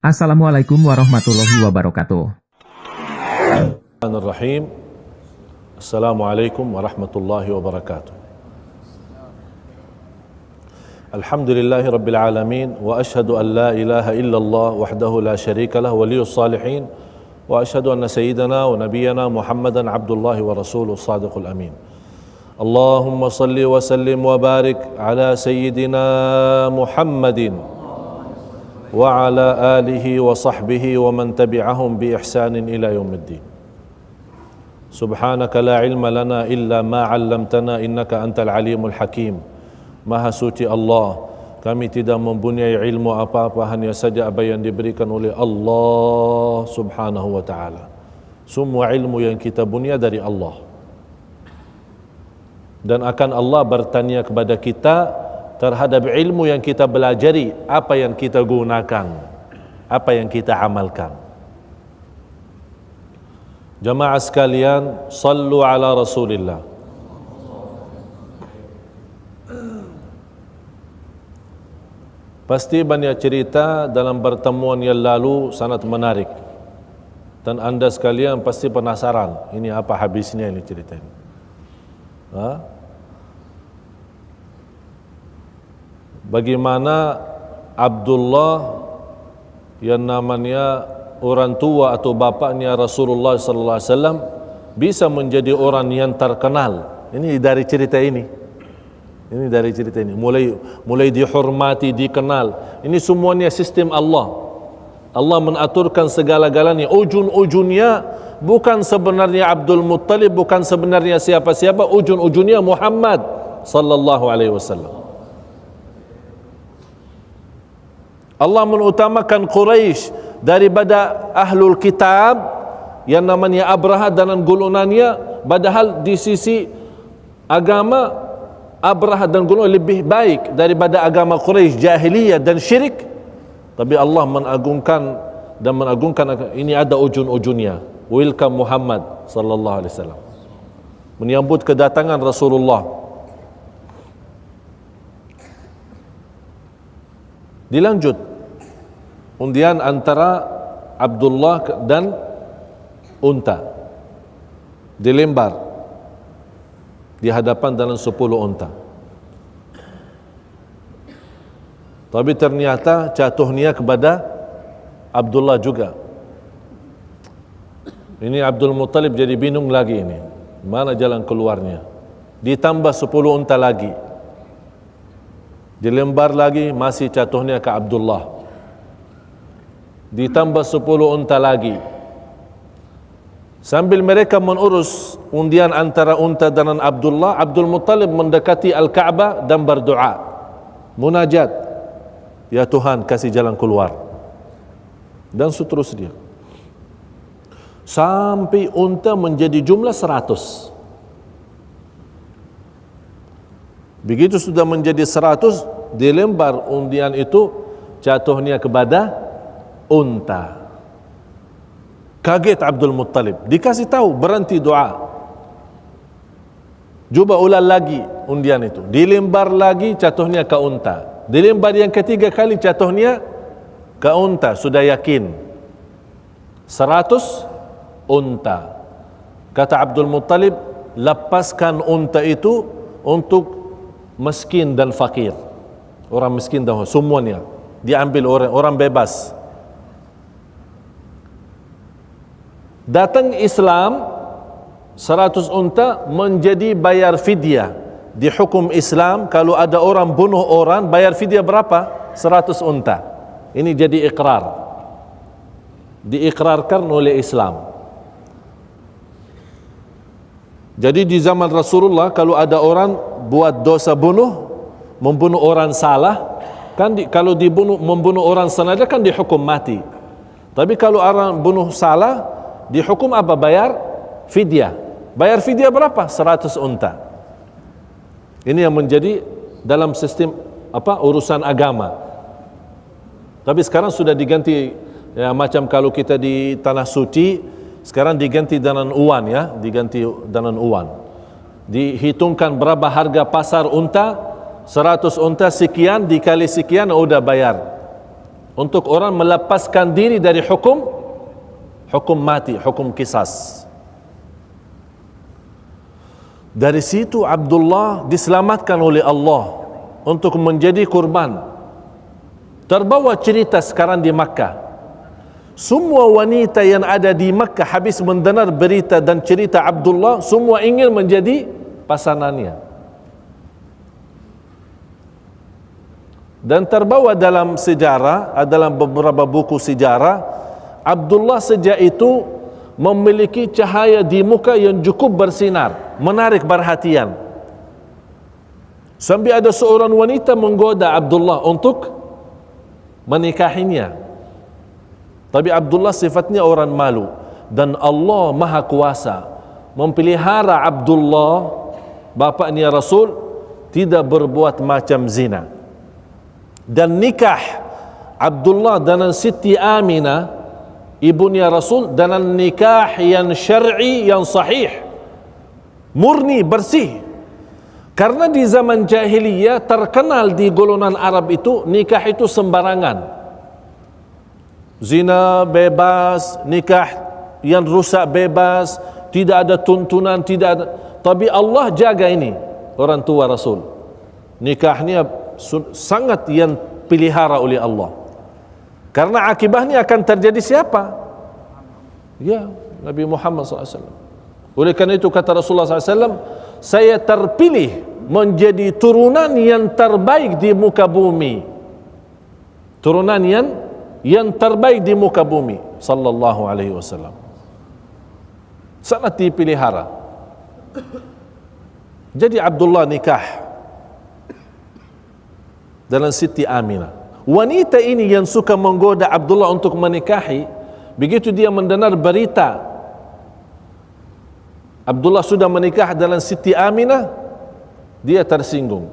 Assalamualaikum warahmatullahi wabarakatuh. Bismillahirrahmanirrahim. Assalamualaikum warahmatullahi wabarakatuh. Alhamdulillahi rabbil alamin wa ashhadu an la ilaha illallah wahdahu la syarika lah waliyus salihin wa ashhadu anna sayyidana wa nabiyyana Muhammadan abdullahi wa rasuluh sadiqul amin. Allahumma salli wa sallim wa barik ala sayyidina Muhammadin wa ala alihi wa sahbihi wa man tabi'ahum bi ihsanin ila yaumiddin. Subhanaka la ilma lana illa ma 'allamtana innaka antal alimul hakim. Maha suci Allah, kami tidak mempunyai ilmu apa-apa, hanya saja apa yang diberikan oleh Allah Subhanahu wa taala. Semua ilmu yang kita punya dari Allah. Dan akan Allah bertanya kepada kita terhadap ilmu yang kita belajari, apa yang kita gunakan, apa yang kita amalkan. Jamaah sekalian, sallu ala Rasulillah. Pasti banyak cerita dalam pertemuan yang lalu sangat menarik. Dan anda sekalian pasti penasaran, ini apa habisnya ini cerita ini. Bagaimana Abdullah yang namanya orang tua atau bapaknya Rasulullah sallallahu alaihi wasallam bisa menjadi orang yang terkenal. Ini dari cerita ini. Ini dari cerita ini. Mulai dihormati, dikenal. Ini semuanya sistem Allah. Allah menaturkan segala-galanya. Ujung-ujungnya bukan sebenarnya Abdul Muttalib, bukan sebenarnya siapa-siapa, ujung-ujungnya Muhammad sallallahu alaihi wasallam. Allah mengutamakan Quraisy daripada ahlul kitab yang namanya Abraha dan golongannya, padahal di sisi agama Abraha dan golongan lebih baik daripada agama Quraisy jahiliyah dan syirik. Tapi Allah menagungkan ini ada ujung-ujungnya. Welcome Muhammad sallallahu alaihi wasallam. Menyambut kedatangan Rasulullah. Dilanjut undian antara Abdullah dan unta dilembar di hadapan dalam 10 unta. Tapi ternyata jatuhnya kepada Abdullah juga. Ini Abdul Muttalib jadi bingung lagi ini. Mana jalan keluarnya? Ditambah 10 unta lagi. Dilembar lagi, masih jatuhnya ke Abdullah. Ditambah 10 unta lagi. Sambil mereka mengurus undian antara unta dan Abdullah, Abdul Muttalib mendekati Al-Ka'bah dan berdoa, munajat, ya Tuhan kasih jalan keluar. Dan seterusnya sampai unta menjadi jumlah 100. Begitu sudah menjadi 100, dilembar undian itu, jatuhnya kepada unta. Kaget Abdul Muttalib, dikasih tahu berhenti doa. Cuba ulang lagi undian itu, dilembar lagi, jatuhnya ke unta. Dilembar yang ketiga kali, jatuhnya ke unta. Sudah yakin 100 unta. Kata Abdul Muttalib, lepaskan unta itu untuk miskin dan fakir. Orang miskin dan semuanya diambil orang bebas. Datang Islam, 100 unta menjadi bayar fidyah. Di hukum Islam, kalau ada orang bunuh orang, bayar fidyah berapa? 100 unta. Ini jadi ikrar. Diikrarkan oleh Islam. Jadi di zaman Rasulullah, kalau ada orang buat dosa membunuh orang salah, kan kalau membunuh orang sengaja kan dihukum mati. Tapi kalau orang bunuh salah, dihukum apa? Bayar fidyah. Bayar fidyah berapa? 100 unta. Ini yang menjadi dalam sistem urusan agama. Tapi sekarang sudah diganti, ya, macam kalau kita di tanah suci, sekarang diganti dengan uang, ya, diganti dengan uang. Dihitungkan berapa harga pasar unta, 100 unta sekian dikali sekian, udah bayar untuk orang melepaskan diri dari hukum mati, hukum qisas. Dari situ Abdullah diselamatkan oleh Allah untuk menjadi kurban. Terbawa cerita sekarang di Makkah, semua wanita yang ada di Makkah habis mendengar berita dan cerita Abdullah, semua ingin menjadi pasangannya. Dan terbawa dalam sejarah, dalam beberapa buku sejarah, Abdullah sejak itu memiliki cahaya di muka yang cukup bersinar, menarik perhatian. Sampai ada seorang wanita menggoda Abdullah untuk menikahinya. Tapi Abdullah sifatnya orang malu, dan Allah Maha Kuasa memelihara Abdullah, bapaknya Rasul, tidak berbuat macam zina. Dan nikah Abdullah dengan Siti Aminah, ibunya Rasul, dengan nikah yang syar'i, yang sahih, murni, bersih. Karena di zaman jahiliyah terkenal di golongan Arab itu nikah itu sembarangan. Zina bebas, nikah yang rusak bebas, tidak ada tuntunan, tidak ada. Tapi Allah jaga ini, orang tua Rasul. Nikahnya sangat yang pelihara oleh Allah. Karena akibatnya akan terjadi siapa? Ya, Nabi Muhammad SAW. Oleh karena itu kata Rasulullah SAW, saya terpilih menjadi turunan yang terbaik di muka bumi. Turunan yang terbaik di muka bumi, sallallahu alaihi wasallam. Sangat dipelihara. Jadi Abdullah nikah dengan Siti Aminah. Wanita ini yang suka menggoda Abdullah untuk menikahi, begitu dia mendengar berita Abdullah sudah menikah dengan Siti Aminah, dia tersinggung.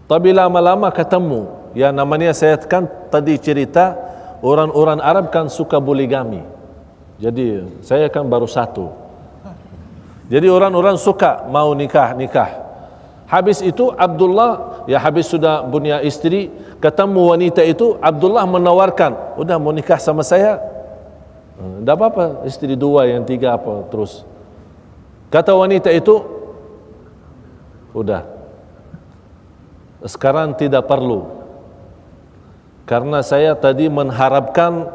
Tapi lama-lama ketemu, ya namanya saya kan tadi cerita orang-orang Arab kan suka poligami. Jadi saya kan baru satu. Jadi orang-orang suka mau nikah. Habis itu Abdullah, ya habis sudah punya istri, ketemu wanita itu, Abdullah menawarkan, udah mau nikah sama saya? Tidak apa-apa, istri dua, yang tiga apa terus. Kata wanita itu, udah, sekarang tidak perlu, karena saya tadi mengharapkan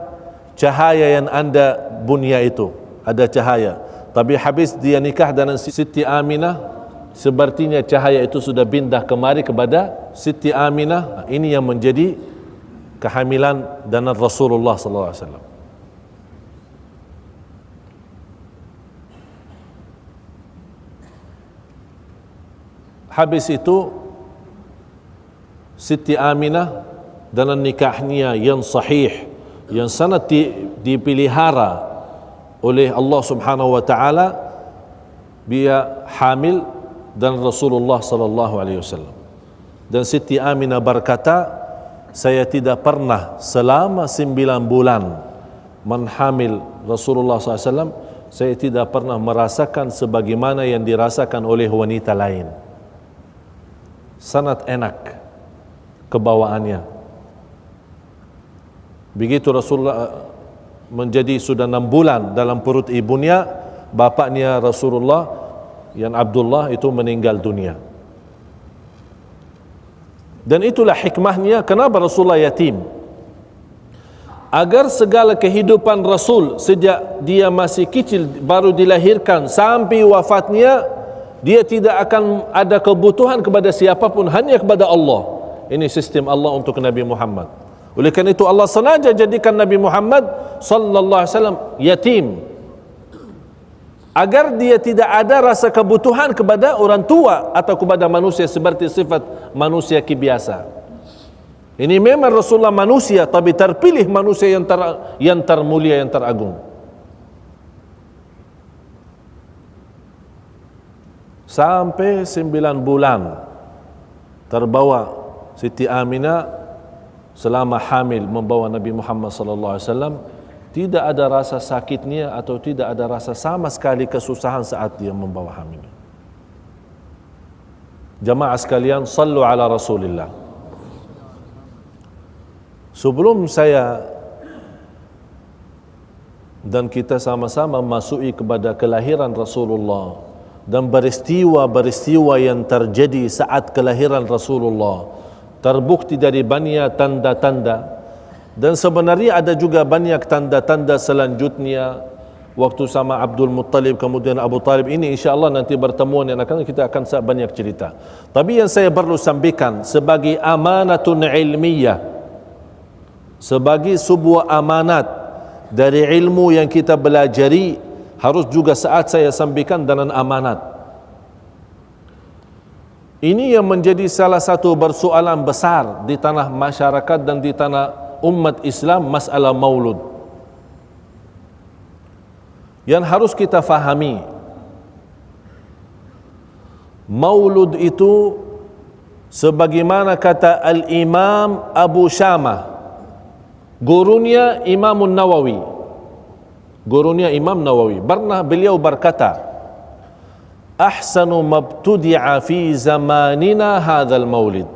cahaya yang anda punya itu, ada cahaya. Tapi habis dia nikah dengan Siti Aminah, sepertinya cahaya itu sudah pindah kemari kepada Siti Aminah. Ini yang menjadi kehamilan dengan Rasulullah SAW. Habis itu Siti Aminah dengan nikahnya yang sahih, yang sangat dipelihara oleh Allah Subhanahu wa taala, dia hamil dan Rasulullah sallallahu alaihi wasallam. Dan Siti Aminah berkata, saya tidak pernah selama 9 bulan menghamil Rasulullah SAW, saya tidak pernah merasakan sebagaimana yang dirasakan oleh wanita lain. Sangat enak kebawaannya. Begitu Rasulullah menjadi sudah 6 bulan dalam perut ibunya, bapaknya Rasulullah yang Abdullah itu meninggal dunia. Dan itulah hikmahnya kenapa Rasulullah yatim. Agar segala kehidupan Rasul sejak dia masih kecil, baru dilahirkan sampai wafatnya, dia tidak akan ada kebutuhan kepada siapapun, hanya kepada Allah. Ini sistem Allah untuk Nabi Muhammad. Oleh karena itu Allah sengaja jadikan Nabi Muhammad sallallahu alaihi wasallam yatim, agar dia tidak ada rasa kebutuhan kepada orang tua atau kepada manusia seperti sifat manusia biasa. Ini memang Rasulullah manusia, tapi terpilih manusia yang termulia, yang teragung. Sampai 9 bulan terbawa Siti Aminah selama hamil membawa Nabi Muhammad sallallahu alaihi wasallam, tidak ada rasa sakitnya atau tidak ada rasa sama sekali kesusahan saat dia membawa hamil. Jamaah sekalian, sallu ala Rasulillah. Sebelum saya dan kita sama-sama masuki kepada kelahiran Rasulullah dan peristiwa-peristiwa yang terjadi saat kelahiran Rasulullah, terbukti dari banyak tanda-tanda, dan sebenarnya ada juga banyak tanda-tanda selanjutnya waktu sama Abdul Muttalib kemudian Abu Talib. Ini insya-Allah nanti pertemuan yang akan kita akan banyak cerita. Tapi yang saya perlu sampaikan sebagai amanatun ilmiyah, sebagai sebuah amanat dari ilmu yang kita belajari, harus juga saat saya sampaikan dengan amanat. Ini yang menjadi salah satu persoalan besar di tanah masyarakat dan di tanah umat Islam, masalah maulud. Yang harus kita fahami, maulud itu sebagaimana kata Al-Imam Abu Syamah, gurunya Imam Nawawi, pernah beliau berkata, ahsanu mabtudi'a fi zamanina hadzal maulid,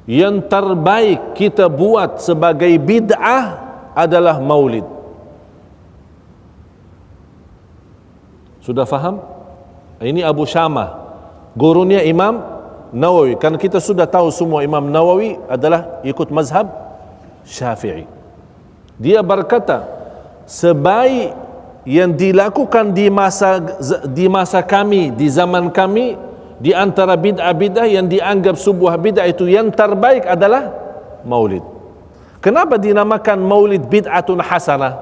yang terbaik kita buat sebagai bid'ah adalah maulid. Sudah faham? Ini Abu Syamah, gurunya Imam Nawawi. Kan kita sudah tahu semua Imam Nawawi adalah ikut mazhab Syafi'i. Dia berkata, sebaik yang dilakukan di masa kami, di zaman kami, di antara bid'ah-bid'ah yang dianggap sebuah bid'ah itu yang terbaik adalah maulid. Kenapa dinamakan maulid bid'atun hasanah?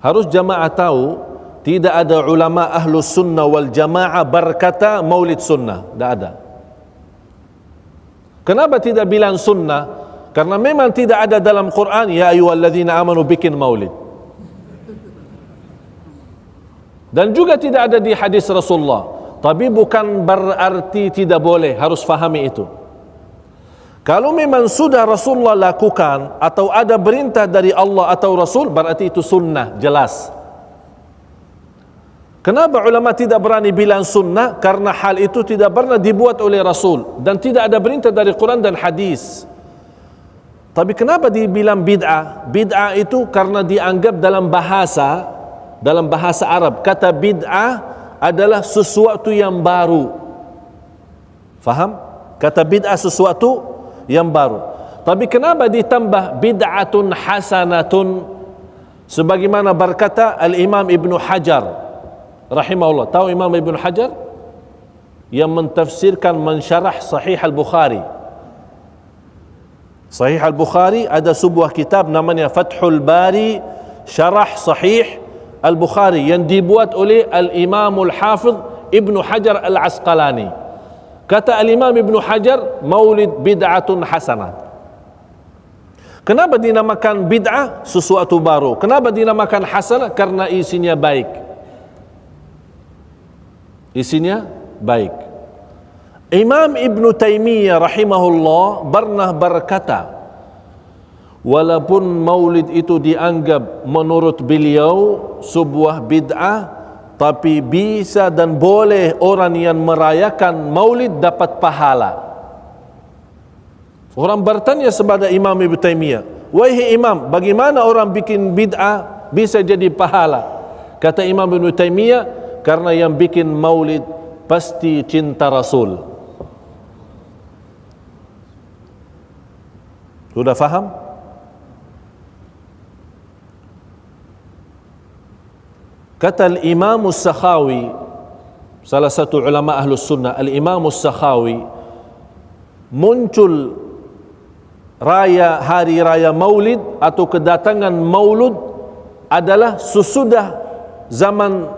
Harus jamaah tahu, tidak ada ulama ahlus sunnah wal jamaah berkata maulid sunnah, tidak ada. Kenapa tidak bilang sunnah? Karena memang tidak ada dalam Quran, ya ayyuhalladzina amanu bikin maulid. Dan juga tidak ada di hadis Rasulullah. Tapi bukan berarti tidak boleh, harus fahami itu. Kalau memang sudah Rasulullah lakukan atau ada perintah dari Allah atau Rasul, berarti itu sunnah, jelas. Kenapa ulama tidak berani bilang sunnah? Karena hal itu tidak pernah dibuat oleh Rasul dan tidak ada perintah dari Quran dan hadis. Tapi kenapa dibilang bid'ah? Bid'ah itu karena dianggap dalam bahasa Arab, kata bid'ah adalah sesuatu yang baru. Faham? Kata bid'ah sesuatu yang baru. Tapi kenapa ditambah bid'atun hasanatun? Sebagaimana berkata Al-Imam Ibn Hajar rahimahullah. Tahu Imam Ibn Hajar? Yang mentafsirkan, mensyarah Sahih Al-Bukhari. Sahih Al-Bukhari ada sebuah kitab namanya Fathul Bari Syarah Sahih Al-Bukhari yang dibuat oleh Al-Imam Al-Hafidh Ibn Hajar Al-Asqalani. Kata Al-Imam Ibn Hajar, maulid bid'atun hasanah. Kenapa dinamakan bid'ah? Sesuatu baru. Kenapa dinamakan hasanah? Karena isinya baik. Isinya baik. Imam Ibn Taymiyah rahimahullah pernah berkata, walaupun maulid itu dianggap menurut beliau sebuah bid'ah, tapi bisa dan boleh orang yang merayakan maulid dapat pahala. Orang bertanya kepada Imam Ibn Taymiyah, wahai Imam, bagaimana orang bikin bid'ah bisa jadi pahala? Kata Imam Ibn Taymiyah, karena yang bikin maulid pasti cinta Rasul. Sudah faham? Kata Al-Imam As-Sakhawi, salah satu ulama Ahlus Sunnah, Al-Imam As-Sakhawi, muncul hari raya Maulid atau kedatangan Maulud adalah sesudah zaman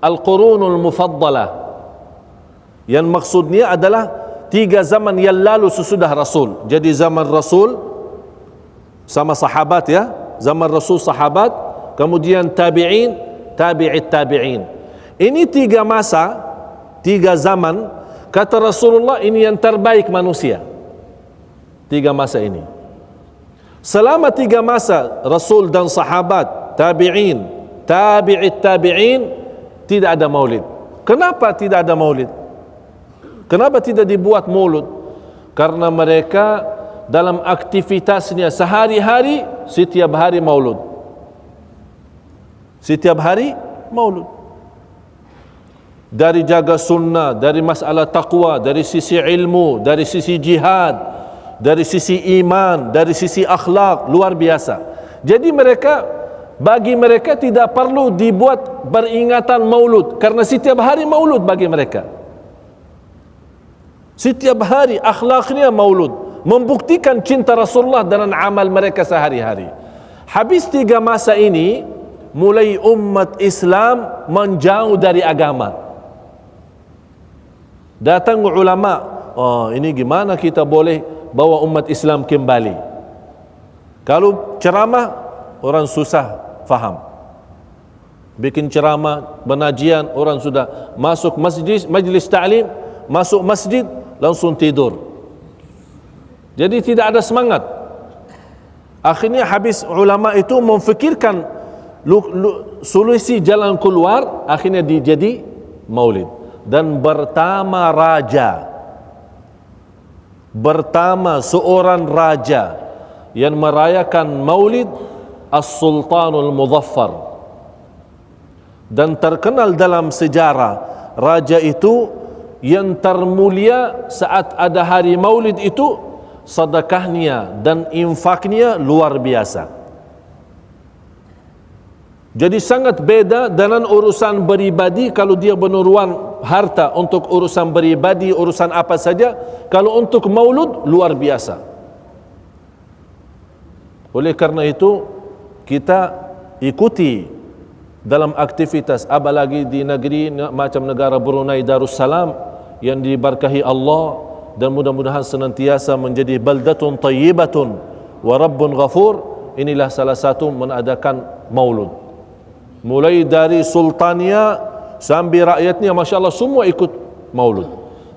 Al-Qurunul Mufaddalah, yang maksudnya adalah 3 zaman yang lalu sesudah Rasul. Jadi zaman Rasul sama sahabat, ya, zaman Rasul sahabat, kemudian tabi'in, tabi'it tabi'in. Ini 3 masa, 3 zaman, kata Rasulullah ini yang terbaik manusia. 3 masa ini. Selama 3 masa Rasul dan sahabat, tabi'in, tabi'it tabi'in, tidak ada maulid. Kenapa tidak ada maulid? Kenapa tidak dibuat maulud? Karena mereka dalam aktivitasnya sehari-hari setiap hari maulud. Setiap hari maulud. Dari jaga sunnah, dari masalah taqwa, dari sisi ilmu, dari sisi jihad, dari sisi iman, dari sisi akhlak, luar biasa. Jadi bagi mereka tidak perlu dibuat peringatan maulud, karena setiap hari maulud bagi mereka. Setiap hari akhlaknya maulud, membuktikan cinta Rasulullah dengan amal mereka sehari-hari. Habis 3 masa ini, mulai umat Islam menjauh dari agama. Datang ulama, ini gimana kita boleh bawa umat Islam kembali? Kalau ceramah, orang susah faham. Bikin ceramah, penajian, orang sudah masuk majlis ta'lim, masuk masjid, langsung tidur. Jadi tidak ada semangat. Akhirnya habis ulama itu memfikirkan solusi jalan keluar, akhirnya jadi maulid. Dan bertama seorang raja yang merayakan maulid, As-Sultanul Muzaffar. Dan terkenal dalam sejarah, raja itu yang termulia saat ada hari maulid itu, sedekahnya dan infaknya luar biasa. Jadi sangat beda dengan urusan beribadi. Kalau dia meneruan harta untuk urusan beribadi, urusan apa saja, kalau untuk maulud luar biasa. Oleh karena itu kita ikuti dalam aktivitas, apalagi di negeri macam negara Brunei Darussalam yang diberkahi Allah, dan mudah-mudahan senantiasa menjadi baldatun tayyibatun wa rabbun ghafur. Inilah salah satu mengadakan maulud. Mulai dari sultannya sampai rakyatnya, Masya Allah, semua ikut maulud.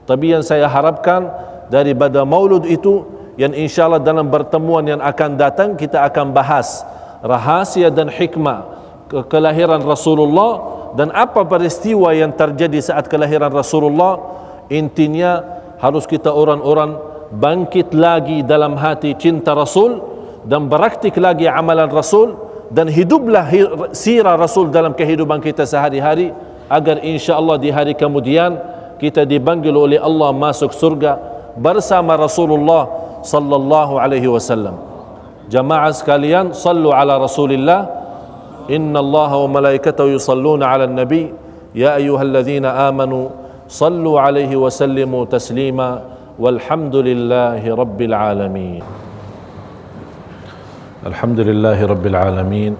Tapi yang saya harapkan daripada maulud itu, yang insya Allah dalam pertemuan yang akan datang kita akan bahas rahasia dan hikmah kelahiran Rasulullah, dan apa peristiwa yang terjadi saat kelahiran Rasulullah. Intinya harus kita orang-orang bangkit lagi dalam hati cinta Rasul, dan beraktik lagi amalan Rasul, dan hiduplah sirah Rasul dalam kehidupan kita sehari-hari, agar insya-Allah di hari kemudian kita dipanggil oleh Allah masuk surga bersama Rasulullah sallallahu alaihi wasallam. Jamaah sekalian, sallu ala Rasulillah. Innallaha wa malaikatahu yusalluna ala nabi ya ayyuhalladzina amanu sallu alaihi wa sallimu taslima walhamdulillahi rabbil alamin. الحمد لله رب العالمين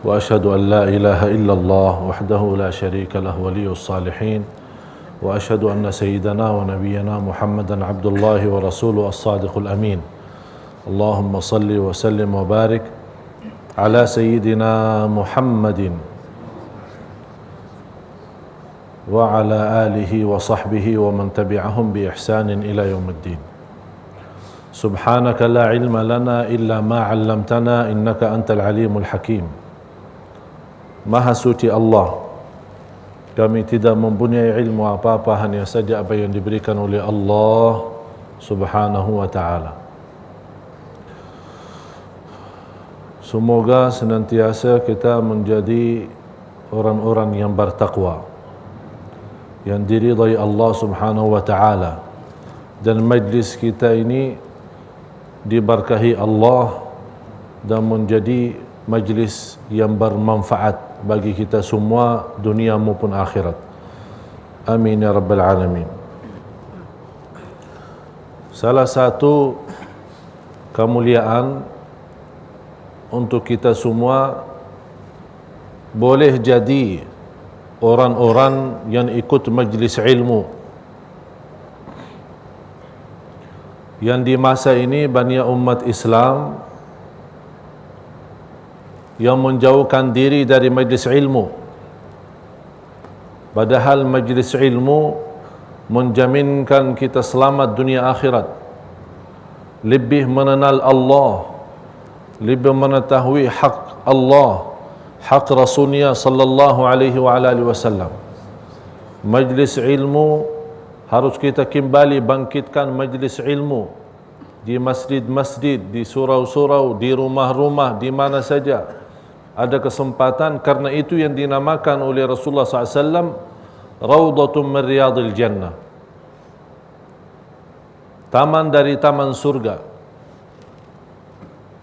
وأشهد أن لا إله إلا الله وحده لا شريك له ولي الصالحين وأشهد أن سيدنا ونبينا محمدا عبد الله ورسوله الصادق الأمين اللهم صل وسلم وبارك على سيدنا محمد وعلى آله وصحبه ومن تبعهم بإحسان إلى يوم الدين. سبحانك لا علم لنا إلا ما علمتنا إنك أنت العليم الحكيم. Maha suci Allah, kami tidak mempunyai ilmu apa-apa, hanya saja apa yang diberikan oleh Allah subhanahu wa ta'ala. Semoga senantiasa kita menjadi orang-orang yang bertakwa, yang diridai Allah subhanahu wa ta'ala, dan majlis kita ini diberkahi Allah dan menjadi majlis yang bermanfaat bagi kita semua dunia maupun akhirat. Amin ya rabbal alamin. Salah satu kemuliaan untuk kita semua boleh jadi orang-orang yang ikut majlis ilmu, yang di masa ini banyak umat Islam yang menjauhkan diri dari majlis ilmu, padahal majlis ilmu menjaminkan kita selamat dunia akhirat, lebih mengenal Allah, lebih mengetahui hak Allah, hak Rasulnya sallallahu alaihi wa alihi wasallam. Majlis ilmu harus kita kembali bangkitkan majlis ilmu di masjid-masjid, di surau-surau, di rumah-rumah, di mana saja ada kesempatan. Karena itu yang dinamakan oleh Rasulullah SAW Raudatun min Riyadil Jannah, taman dari taman surga.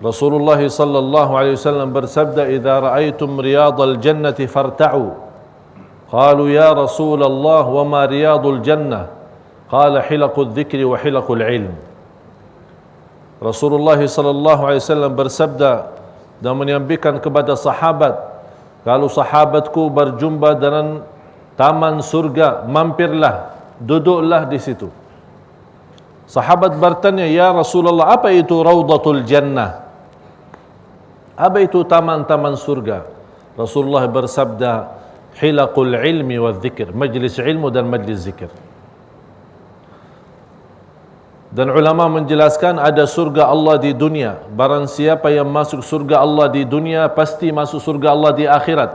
Rasulullah sallallahu alaihi wasallam bersabda, "Idza ra'aitum riyadal jannati farta'u." Qalu ya Rasulullah, "Wa ma riyadul jannah?" Qala hilaqul dzikri wa hilaqul ilm. Rasulullah sallallahu alaihi wasallam bersabda dan menyampaikan kepada sahabat, kalau sahabatku berjumpa dengan taman surga, mampirlah, duduklah di situ. Sahabat bertanya, "Ya Rasulullah, apa itu Raudatul Jannah? Apa itu taman-taman surga?" Rasulullah bersabda, "Hilaqul ilmi wa dzikr," majlis ilmu dan majlis zikir. Dan ulama menjelaskan ada surga Allah di dunia. Barang siapa yang masuk surga Allah di dunia, pasti masuk surga Allah di akhirat.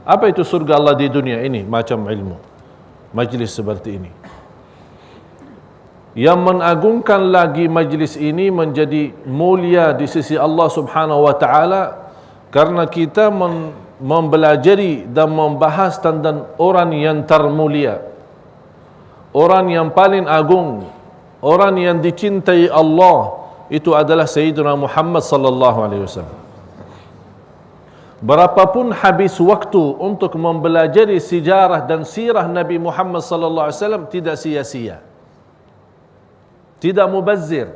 Apa itu surga Allah di dunia? Ini macam ilmu, majlis seperti ini. Yang mengagungkan lagi majlis ini menjadi mulia di sisi Allah Subhanahu wa taala karena kita mempelajari dan membahas tentang orang yang termulia, orang yang paling agung, orang yang dicintai Allah, itu adalah Sayyidina Muhammad sallallahu alaihi wasallam. Berapapun habis waktu untuk mempelajari sejarah dan sirah Nabi Muhammad sallallahu alaihi wasallam, tidak sia-sia, tidak mubazir.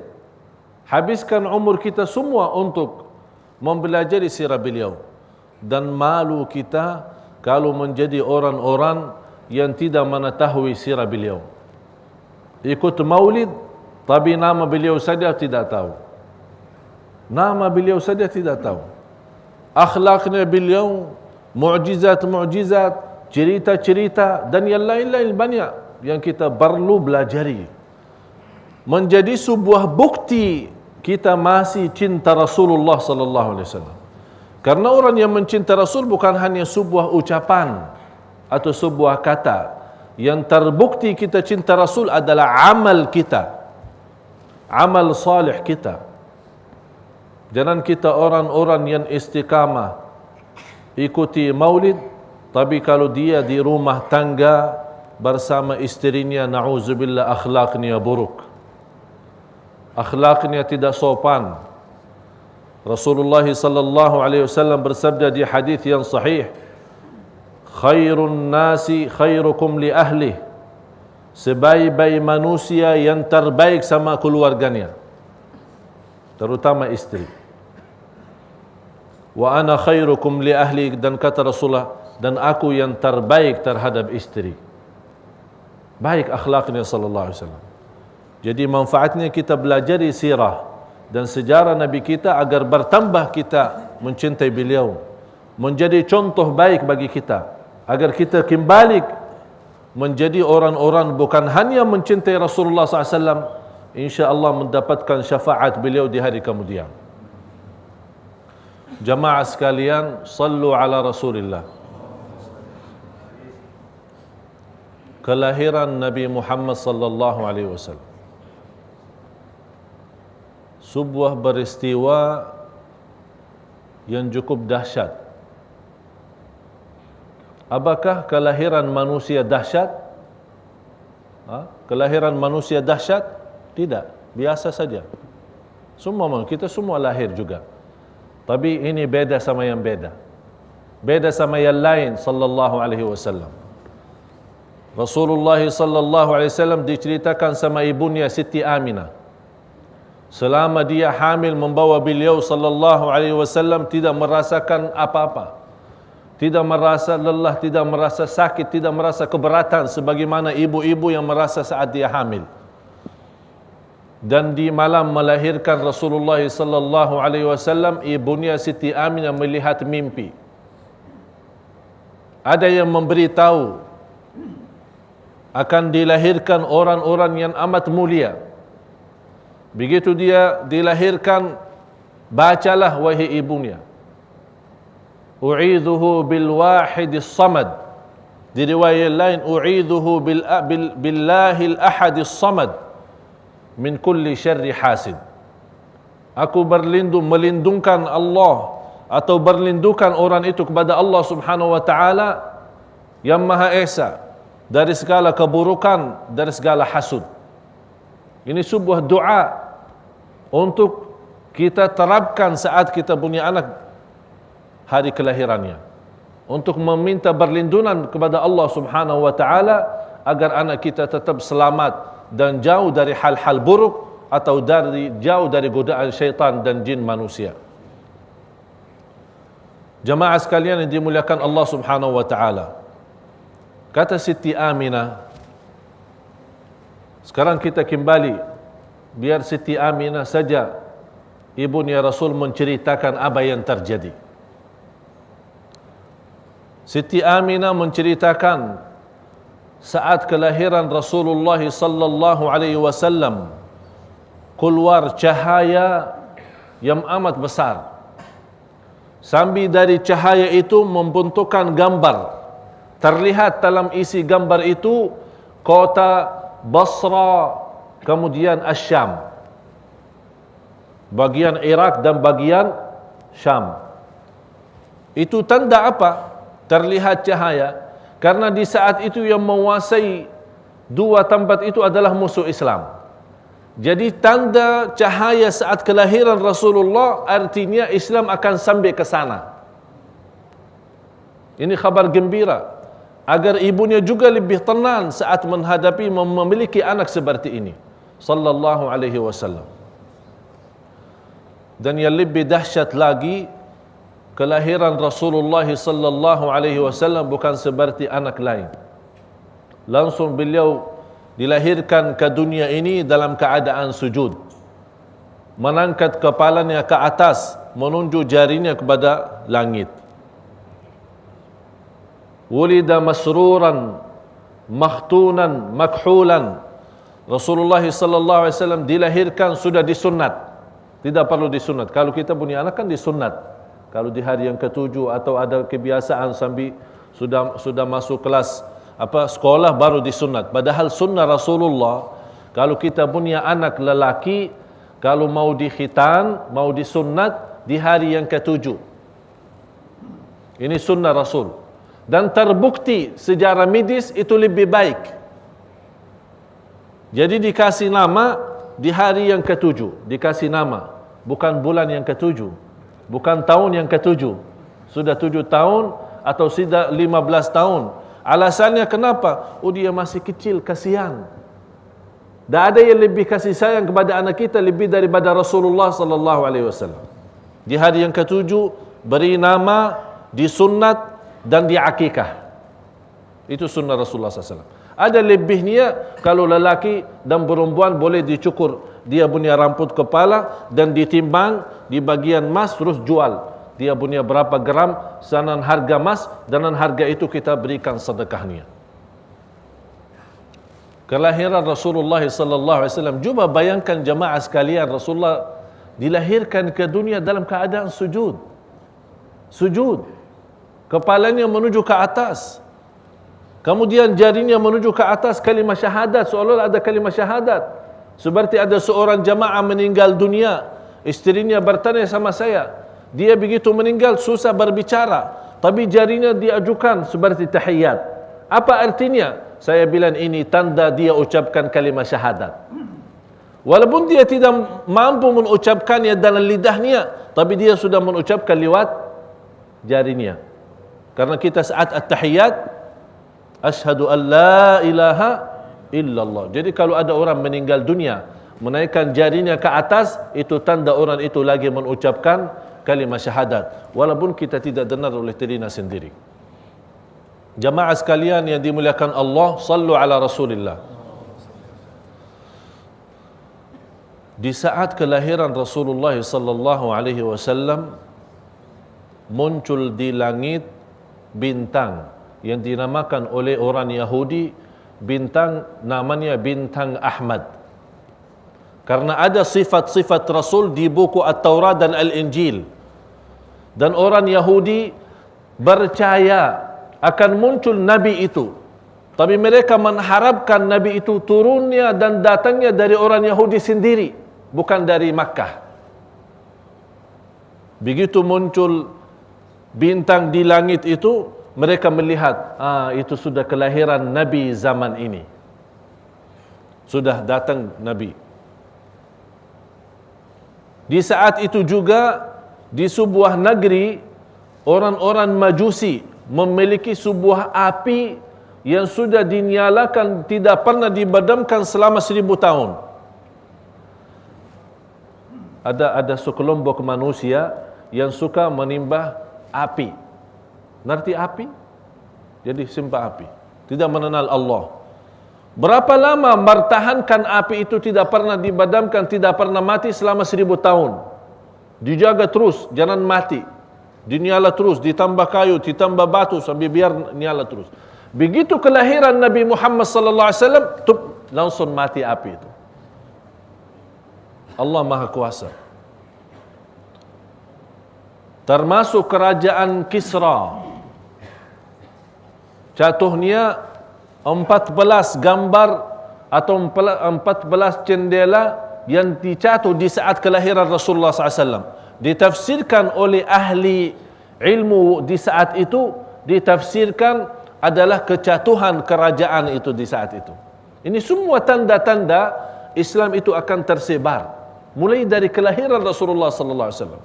Habiskan umur kita semua untuk mempelajari sirah beliau. Dan malu kita kalau menjadi orang-orang yang tidak mengetahui sirah beliau. Ikut maulid, tapi nama beliau saja tidak tahu. Nama beliau saja tidak tahu. Akhlaknya beliau, mu'jizat-mu'jizat, cerita-cerita dan yang lain-lain banyak yang kita perlu belajari. Menjadi sebuah bukti kita masih cinta Rasulullah sallallahu alaihi wasallam. Karena orang yang mencinta Rasul bukan hanya sebuah ucapan atau sebuah kata. Yang terbukti kita cinta Rasul adalah amal kita, amal salih kita. Jangan kita orang-orang yang istiqamah ikuti maulid, tapi kalau dia di rumah tangga bersama isterinya, na'udzubillah, akhlaknya buruk, akhlaknya tidak sopan. Rasulullah sallallahu alaihi wasallam bersabda di hadis yang sahih, "Khairun nasi khairukum li ahli." Sebaik-baik manusia yang terbaik sama keluarganya, terutama istri. "Wa ana khairukum li ahli," dan kata Rasulullah, dan aku yang terbaik terhadap istri. Baik akhlaknya sallallahu alaihi wasallam. Jadi manfaatnya kita belajar sirah dan sejarah Nabi kita agar bertambah kita mencintai beliau, menjadi contoh baik bagi kita, agar kita kembali menjadi orang-orang bukan hanya mencintai Rasulullah SAW, insya-Allah mendapatkan syafaat beliau di hari kemudian. Jamaah sekalian, sallu ala Rasulillah. Kelahiran Nabi Muhammad sallallahu alaihi wasallam sebuah peristiwa yang cukup dahsyat. Apakah kelahiran manusia dahsyat? Kelahiran manusia dahsyat? Tidak, biasa saja. Kita semua lahir juga. Tapi ini beda sama yang beda. Beda sama yang lain sallallahu alaihi wasallam. Rasulullah sallallahu alaihi wasallam diceritakan sama ibunya Siti Aminah. Selama dia hamil membawa beliau sallallahu alaihi wasallam tidak merasakan apa-apa. Tidak merasa lelah, tidak merasa sakit, tidak merasa keberatan sebagaimana ibu-ibu yang merasa saat dia hamil. Dan di malam melahirkan Rasulullah sallallahu alaihi wasallam, ibunya Siti Aminah melihat mimpi. Ada yang memberitahu akan dilahirkan orang-orang yang amat mulia. Begitu dia dilahirkan, bacalah wahai ibunya, "U'idhuhu bil wahidis samad." Di riwayat lain, "U'idhuhu billahil ahadis samad min kulli syarri hasid." Aku melindungkan Allah atau berlindungkan orang itu kepada Allah Subhanahu wa taala yang Maha Esa dari segala keburukan, dari segala hasud. Ini sebuah doa untuk kita terapkan saat kita punya anak hari kelahirannya, untuk meminta perlindungan kepada Allah Subhanahu wa taala agar anak kita tetap selamat dan jauh dari hal-hal buruk atau jauh dari godaan syaitan dan jin manusia. Jamaah sekalian yang dimuliakan Allah Subhanahu wa taala, kata Siti Aminah, sekarang kita kembali, biar Siti Aminah saja ibunya Rasul menceritakan apa yang terjadi. Siti Aminah menceritakan saat kelahiran Rasulullah sallallahu alaihi wasallam keluar cahaya yang amat besar. Sambil dari cahaya itu membentukkan gambar. Terlihat dalam isi gambar itu kota Basra, kemudian Asyam, bagian Iraq dan bagian Syam. Itu tanda apa? Terlihat cahaya, karena di saat itu yang menguasai dua tempat itu adalah musuh Islam. Jadi tanda cahaya saat kelahiran Rasulullah artinya Islam akan sampai ke sana. Ini kabar gembira agar ibunya juga lebih tenang saat menghadapi memiliki anak seperti ini, sallallahu alaihi wasallam. Dan yang lebih dahsyat lagi, kelahiran Rasulullah sallallahu alaihi wasallam bukan seperti anak lain. Langsung beliau dilahirkan ke dunia ini dalam keadaan sujud, mengangkat kepalanya ke atas, menunjuk jarinya kepada langit. Wulida masruran makhtunan makhulan. Rasulullah sallallahu alaihi wasallam dilahirkan sudah disunat, tidak perlu disunat. Kalau kita punya anak kan disunat, kalau di hari yang ketujuh atau ada kebiasaan sambil sudah masuk kelas sekolah baru disunat. Padahal sunnah Rasulullah, kalau kita punya anak lelaki, kalau mau dikhitan, mau disunat di hari yang ketujuh. Ini sunnah Rasul. Dan terbukti secara medis itu lebih baik. Jadi dikasih nama di hari yang ketujuh, dikasih nama, bukan bulan yang ketujuh, bukan tahun yang ketujuh. Sudah 7 tahun atau sudah 15 tahun. Alasannya kenapa? Oh, dia masih kecil, kasihan. Tak ada yang lebih kasih sayang kepada anak kita lebih daripada Rasulullah sallallahu alaihi wasallam. Di hari yang ketujuh beri nama, disunat dan diakikah. Itu sunnah Rasulullah sallallahu alaihi wasallam. Ada lebihnya kalau lelaki dan perempuan boleh dicukur dia punya rambut kepala dan ditimbang di bagian emas terus jual. Dia punya berapa gram, sanan harga emas, dan harga itu kita berikan sedekahnya. Kelahiran Rasulullah sallallahu alaihi wasallam, cuba bayangkan jemaah sekalian, Rasulullah dilahirkan ke dunia dalam keadaan sujud. Sujud. Kepalanya menuju ke atas. Kemudian jarinya menuju ke atas, kalimah syahadat, seolah ada kalimah syahadat. Seperti ada seorang jemaah meninggal dunia, istrinya bertanya sama saya, dia begitu meninggal susah berbicara, tapi jarinya diajukan seperti tahiyat. Apa artinya? Saya bilang ini tanda dia ucapkan kalimah syahadat. Walaupun dia tidak mampu mengucapkannya dalam lidahnya, tapi dia sudah mengucapkan lewat jarinya. Karena kita saat at-tahiyat, asyhadu an la ilaha illallah. Jadi kalau ada orang meninggal dunia, menaikkan jarinya ke atas, itu tanda orang itu lagi mengucapkan kalimah syahadat, walaupun kita tidak dengar oleh telinga sendiri. Jamaah sekalian yang dimuliakan Allah, sallu ala Rasulillah. Di saat kelahiran Rasulullah sallallahu alaihi wasallam, muncul di langit bintang yang dinamakan oleh orang Yahudi bintang, namanya bintang Ahmad. Karena ada sifat-sifat Rasul di buku At-Taurat dan Al-Injil. Dan orang Yahudi percaya akan muncul Nabi itu. Tapi mereka mengharapkan Nabi itu turunnya dan datangnya dari orang Yahudi sendiri, bukan dari Makkah. Begitu muncul bintang di langit itu, mereka melihat, itu sudah kelahiran Nabi zaman ini. Sudah datang Nabi. Di saat itu juga, di sebuah negeri, orang-orang Majusi memiliki sebuah api yang sudah dinyalakan, tidak pernah dibadamkan selama 1000 tahun. Ada sekelompok manusia yang suka menimbah api. Ngerti api? Jadi simpah api. Tidak mengenal Allah. Berapa lama mertahankan api itu tidak pernah dibadamkan, tidak pernah mati selama 1000 tahun. Dijaga terus, jangan mati. Dinyala terus, ditambah kayu, ditambah batu sampai biar nyala terus. Begitu kelahiran Nabi Muhammad sallallahu alaihi wasallam, langsung mati api itu. Allah Maha Kuasa. Termasuk kerajaan Kisra. Jatuhnya 14 gambar atau 14 jendela yang dijatuh di saat kelahiran Rasulullah SAW. Ditafsirkan oleh ahli ilmu di saat itu, ditafsirkan adalah kejatuhan kerajaan itu di saat itu. Ini semua tanda-tanda Islam itu akan tersebar, mulai dari kelahiran Rasulullah sallallahu alaihi wasallam.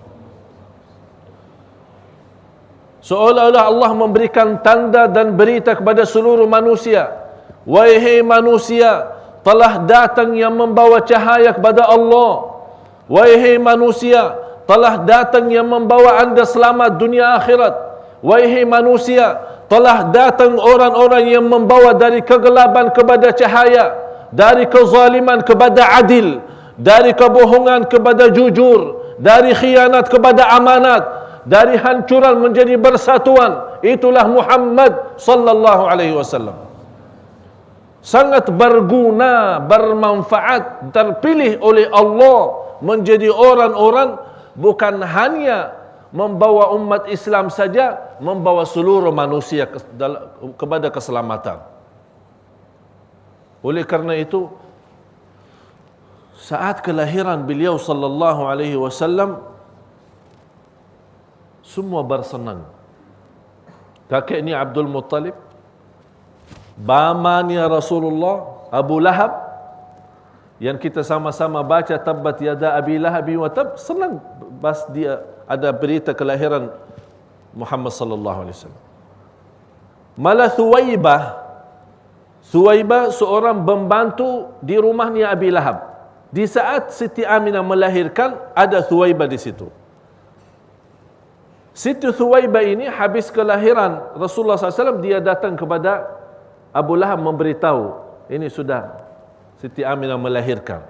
Seolah-olah Allah memberikan tanda dan berita kepada seluruh manusia. Wahai manusia, telah datang yang membawa cahaya kepada Allah. Wahai manusia, telah datang yang membawa anda selamat dunia akhirat. Wahai manusia, telah datang orang-orang yang membawa dari kegelapan kepada cahaya, dari kezaliman kepada adil, dari kebohongan kepada jujur, dari khianat kepada amanat, dari hancuran menjadi bersatuan. Itulah Muhammad sallallahu alaihi wasallam. Sangat berguna, bermanfaat, terpilih oleh Allah menjadi orang-orang bukan hanya membawa umat Islam saja, membawa seluruh manusia kepada keselamatan. Oleh karena itu, saat kelahiran beliau sallallahu alaihi wasallam, semua bersenang. Kakeknya Abdul Muttalib, pamannya Rasulullah Abu Lahab, yang kita sama-sama baca tabbat yada Abi Lahab wa tab, senang pas dia ada berita kelahiran Muhammad sallallahu alaihi wasallam. Malah Thuwaibah seorang pembantu di rumahnya Abi Lahab. Di saat Siti Aminah melahirkan, ada Thuwaibah di situ. Siti Thuwaibah ini habis kelahiran Rasulullah SAW, dia datang kepada Abu Lahab memberitahu, ini sudah Siti Aminah melahirkan.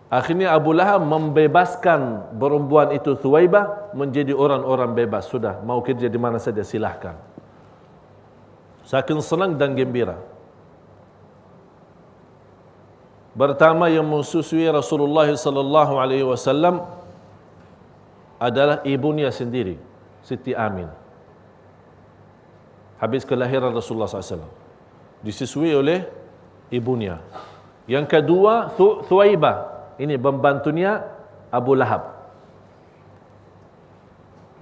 Akhirnya Abu Lahab membebaskan perempuan itu Thuwaibah menjadi orang-orang bebas. Sudah, mau kerja di mana saja silahkan. Saking senang dan gembira. Pertama yang mensusui Rasulullah sallallahu alaihi wasallam adalah ibunya sendiri, Siti Aminah. Habis kelahiran Rasulullah SAW, disusui oleh ibunya. Yang kedua, Thuwaibah. Ini pembantunya Abu Lahab.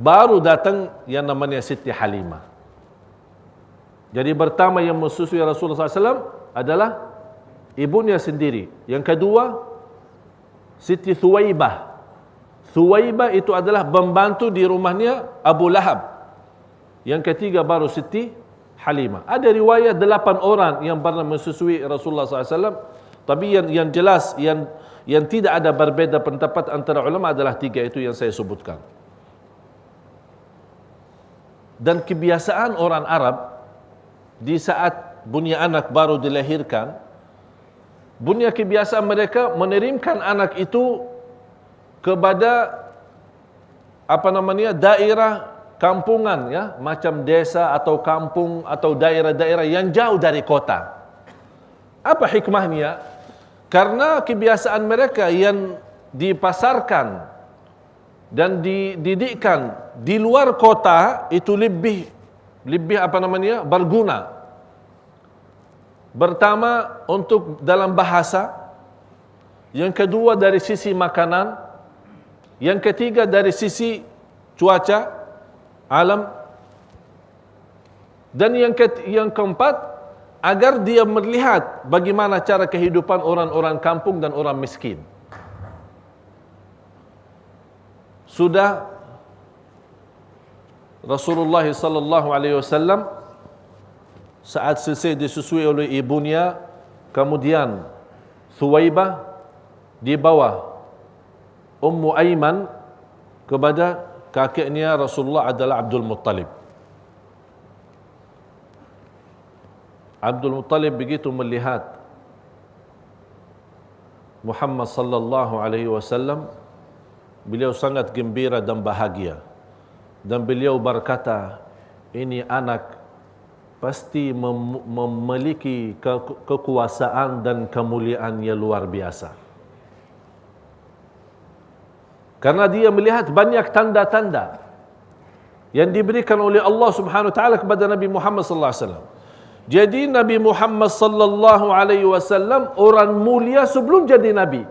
Baru datang yang namanya Siti Halimah. Jadi pertama yang mensusui Rasulullah SAW adalah ibunya sendiri. Yang kedua, Siti Thuwaibah. Thuwaibah itu adalah pembantu di rumahnya Abu Lahab. Yang ketiga baru Siti Halimah. Ada riwayat 8 orang yang pernah mensusui Rasulullah SAW. Tapi yang jelas, yang tidak ada berbeza pendapat antara ulama adalah 3 itu yang saya sebutkan. Dan kebiasaan orang Arab, di saat punya anak baru dilahirkan, punya kebiasaan mereka menerimkan anak itu kepada daerah kampungan, ya, macam desa atau kampung atau daerah-daerah yang jauh dari kota. Apa hikmahnya? Karena kebiasaan mereka yang dipasarkan dan dididikkan di luar kota itu lebih berguna. Pertama, untuk dalam bahasa. Yang kedua, dari sisi makanan. Yang ketiga, dari sisi cuaca, alam. Dan yang keempat, agar dia melihat bagaimana cara kehidupan orang-orang kampung dan orang miskin. Sudah Rasulullah sallallahu alaihi wasallam saat selesai disusui oleh ibunya, kemudian Thuwaibah dibawa Ummu Aiman kepada kakeknya Rasulullah adalah Abdul Muttalib. Abdul Muttalib begitu melihat Muhammad sallallahu alaihi wasallam, beliau sangat gembira dan bahagia. Dan beliau berkata, ini anak pasti memiliki kekuasaan dan kemuliaan yang luar biasa. Karena dia melihat banyak tanda-tanda yang diberikan oleh Allah Subhanahu wa taala kepada Nabi Muhammad sallallahu alaihi wasallam. Jadi Nabi Muhammad sallallahu alaihi wasallam orang mulia sebelum jadi nabi.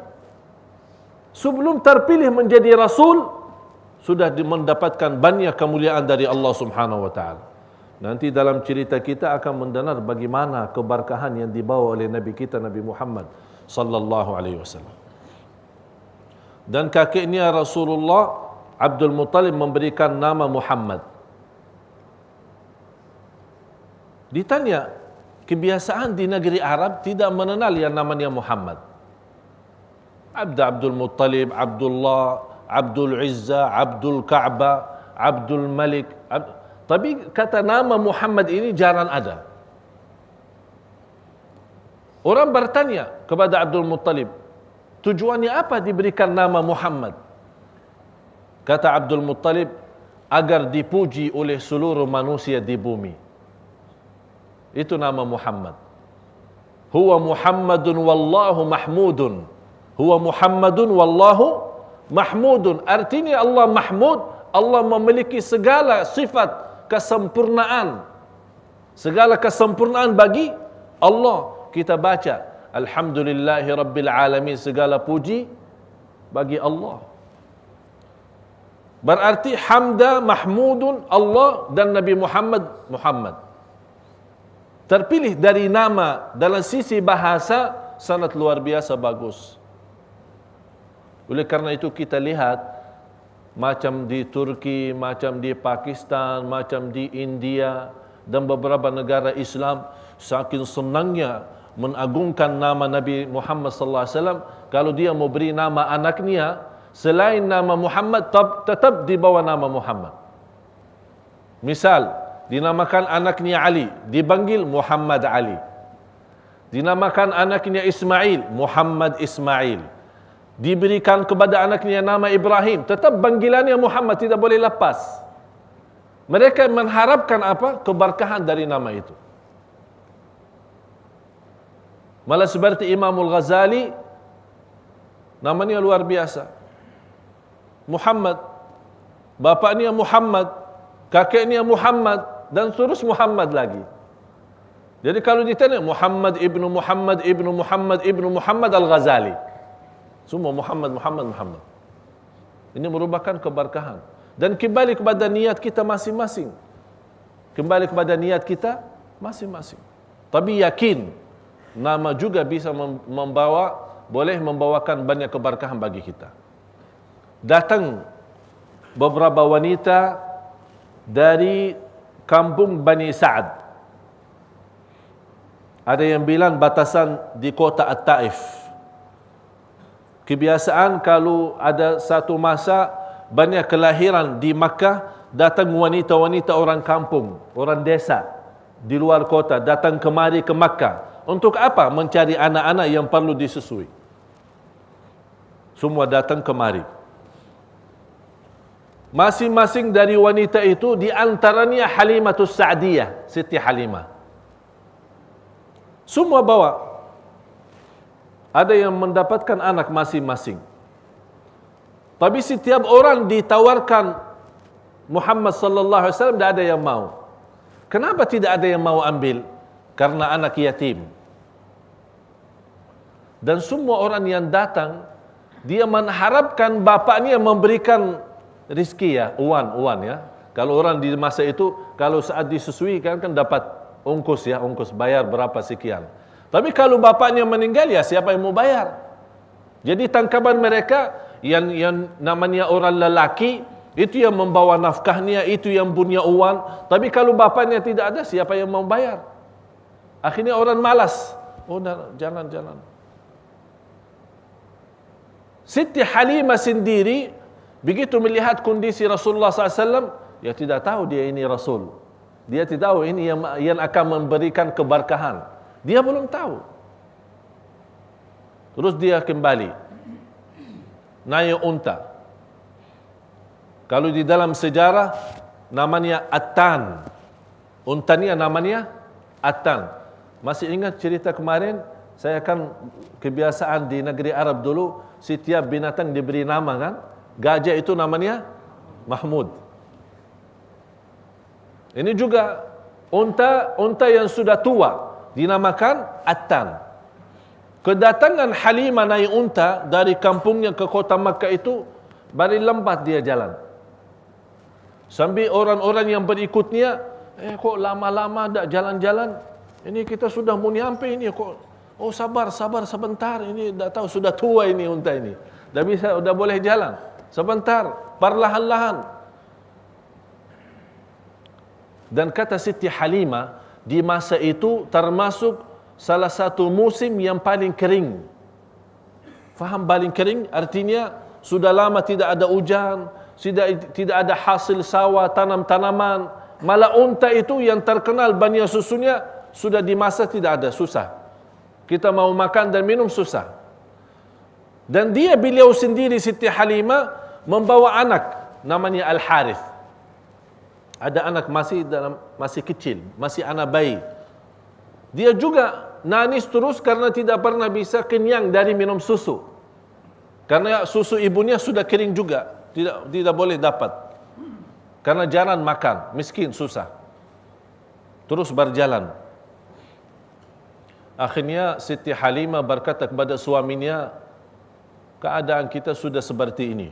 Sebelum terpilih menjadi rasul, sudah mendapatkan banyak kemuliaan dari Allah Subhanahu wa taala. Nanti dalam cerita kita akan mendengar bagaimana keberkahan yang dibawa oleh nabi kita Nabi Muhammad sallallahu alaihi wasallam. Dan kakeknya Rasulullah Abdul Muttalib memberikan nama Muhammad. Ditanya, kebiasaan di negeri Arab tidak mengenal yang namanya Muhammad. Abdul Muttalib, Abdullah, Abdul Izza, Abdul Ka'bah, Abdul Malik. Tapi kata nama Muhammad ini jarang ada. Orang bertanya kepada Abdul Muttalib, tujuannya apa diberikan nama Muhammad? Kata Abdul Muttalib, agar dipuji oleh seluruh manusia di bumi. Itu nama Muhammad. Huwa Muhammadun wallahu mahmudun. Huwa Muhammadun wallahu mahmudun. Artinya Allah mahmud, Allah memiliki segala sifat kesempurnaan. Segala kesempurnaan bagi Allah. Kita baca, Alhamdulillahi Rabbil Alamin, segala puji bagi Allah. Berarti hamda mahmudun Allah dan Nabi Muhammad. Terpilih dari nama dalam sisi bahasa sangat luar biasa bagus. Oleh karena itu kita lihat macam di Turki, macam di Pakistan, macam di India dan beberapa negara Islam saking senangnya mengagungkan nama Nabi Muhammad sallallahu alaihi wasallam, kalau dia mau beri nama anaknya selain nama Muhammad tetap dibawa nama Muhammad. Misal dinamakan anaknya Ali, dipanggil Muhammad Ali. Dinamakan anaknya Ismail, Muhammad Ismail. Diberikan kepada anaknya nama Ibrahim, tetap panggilannya Muhammad, tidak boleh lepas. Mereka mengharapkan apa? Keberkahan dari nama itu. Malah seperti Imamul Ghazali, namanya luar biasa. Muhammad, bapaknya Muhammad, kakeknya Muhammad, dan terus Muhammad lagi. Jadi kalau ditanya Muhammad ibnu Muhammad ibnu Muhammad ibnu Muhammad Al-Ghazali, semua Muhammad. Ini merupakan keberkahan. Dan kembali kepada niat kita masing-masing. Tapi yakin, nama juga bisa boleh membawakan banyak keberkahan bagi kita. Datang beberapa wanita dari kampung Bani Sa'ad. Ada yang bilang batasan di kota At-Taif. Kebiasaan kalau ada satu masa banyak kelahiran di Makkah, datang wanita-wanita orang kampung, orang desa di luar kota, datang kemari ke Makkah. Untuk apa? Mencari anak-anak yang perlu disusui. Semua datang kemari. Masing-masing dari wanita itu di antaranya Halimatus Sa'diyah, Siti Halimah. Semua bawa. Ada yang mendapatkan anak masing-masing. Tapi setiap orang ditawarkan Muhammad sallallahu alaihi wasallam, tidak ada yang mau. Kenapa tidak ada yang mau ambil? Karena anak yatim. Dan semua orang yang datang, dia mengharapkan bapaknya memberikan rizki ya, uan ya. Kalau orang di masa itu, kalau saat disusui kan dapat ongkos ya, ongkos bayar berapa sekian. Tapi kalau bapaknya meninggal ya siapa yang mau bayar? Jadi tangkapan mereka yang namanya orang lelaki itu yang membawa nafkahnya, itu yang punya uang. Tapi kalau bapaknya tidak ada, siapa yang mau bayar? Akhirnya orang malas. Oh, jangan. Siti Halimah sendiri begitu melihat kondisi Rasulullah SAW, ya tidak tahu dia ini Rasul. Dia tidak tahu ini yang akan memberikan keberkahan. Dia belum tahu. Terus dia kembali naik unta. Kalau di dalam sejarah namanya Attan. Untanya namanya Attan. Masih ingat cerita kemarin? Saya kan kebiasaan di negeri Arab dulu, setiap binatang diberi nama kan? Gajah itu namanya Mahmud. Ini juga unta yang sudah tua dinamakan Attan. Kedatangan Halimah naik unta dari kampungnya ke kota Makkah itu baru lambat dia jalan. Sambil orang-orang yang berikutnya, kok lama-lama tak jalan-jalan? Ini kita sudah mau nyampe ini kok. Oh sabar sebentar, ini dah tahu sudah tua ini unta ini. Dah bisa, dah boleh jalan. Sebentar, perlahan-lahan. Dan kata Siti Halimah, di masa itu termasuk salah satu musim yang paling kering. Faham paling kering? Artinya sudah lama tidak ada hujan, tidak ada hasil sawah, tanam-tanaman. Malah unta itu yang terkenal banyak susunya, sudah di masa tidak ada, susah. Kita mau makan dan minum susah. Dan beliau sendiri Siti Halimah membawa anak namanya Al-Harith. Ada anak masih kecil, masih anak bayi. Dia juga nangis terus karena tidak pernah bisa kenyang dari minum susu. Karena susu ibunya sudah kering juga, tidak boleh dapat. Karena jarang makan, miskin, susah. Terus berjalan. Akhirnya Siti Halimah berkata kepada suaminya, keadaan kita sudah seperti ini.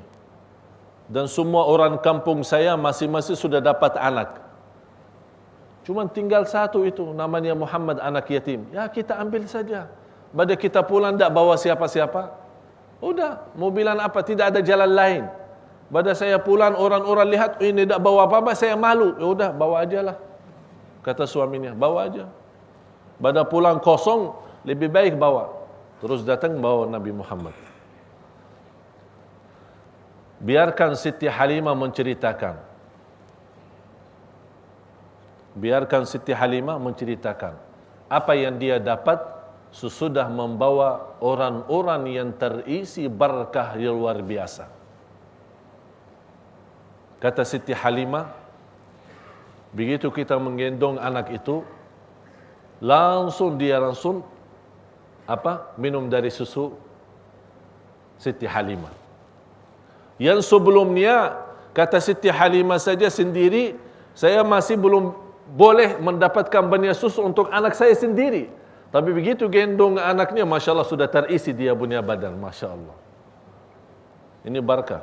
Dan semua orang kampung saya masing-masing sudah dapat anak. Cuma tinggal satu itu, namanya Muhammad, anak yatim. Ya kita ambil saja. Pada kita pulang tak bawa siapa-siapa. Udah, mau bilang apa? Tidak ada jalan lain. Pada saya pulang, orang-orang lihat, ini tak bawa apa-apa, saya malu. Ya udah, bawa aja lah. Kata suaminya, bawa aja. Pada pulang kosong, lebih baik bawa. Terus datang bawa Nabi Muhammad. Biarkan Siti Halimah menceritakan. Apa yang dia dapat sesudah membawa orang-orang yang terisi berkah yang luar biasa. Kata Siti Halimah, begitu kita menggendong anak itu, langsung minum dari susu Siti Halimah. Yang sebelumnya, kata Siti Halimah saja sendiri, saya masih belum boleh mendapatkan banyak susu untuk anak saya sendiri. Tapi begitu gendong anaknya, Masya Allah sudah terisi dia punya badan. Masya Allah. Ini barakah.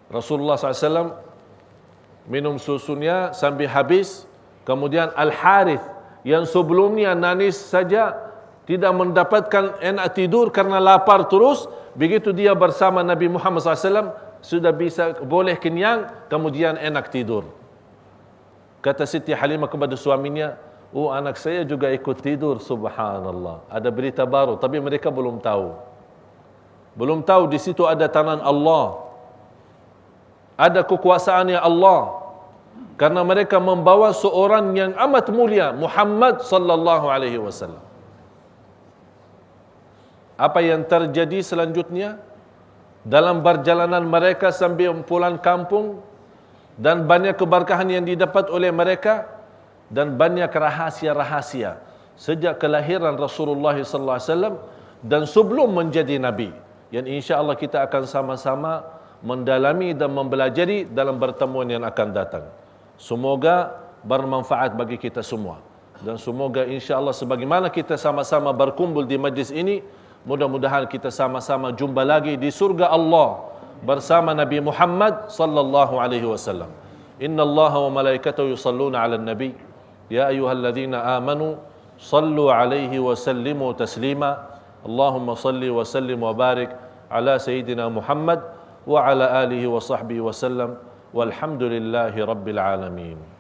Rasulullah SAW minum susunya sampai habis. Kemudian Al-Harith yang sebelumnya nangis saja, tidak mendapatkan enak tidur karena lapar terus. Begitu dia bersama Nabi Muhammad SAW, sudah bisa boleh kenyang, kemudian enak tidur. Kata Siti Halimah kepada suaminya, oh anak saya juga ikut tidur, subhanallah. Ada berita baru, tapi mereka belum tahu. Belum tahu di situ ada tangan Allah. Ada kekuasaannya Allah. Karena mereka membawa seorang yang amat mulia, Muhammad sallallahu alaihi wasallam. Apa yang terjadi selanjutnya? Dalam perjalanan mereka sambil pulang kampung, dan banyak keberkahan yang didapat oleh mereka, dan banyak rahasia-rahasia sejak kelahiran Rasulullah sallallahu alaihi wasallam dan sebelum menjadi nabi, yang insya-Allah kita akan sama-sama mendalami dan mempelajari dalam pertemuan yang akan datang. Semoga bermanfaat bagi kita semua. Dan semoga insya-Allah sebagaimana kita sama-sama berkumpul di majlis ini, mudah-mudahan kita sama-sama jumpa lagi di surga Allah bersama Nabi Muhammad sallallahu alaihi wasallam. Innallaha wa malaikatahu yusalluna 'alan nabi ya ayyuhalladzina amanu sallu 'alaihi wa sallimu taslima. Allahumma salli wa sallim wa barik ala sayyidina Muhammad wa ala alihi wa sahbihi wa sallam walhamdulillahi rabbil alamin.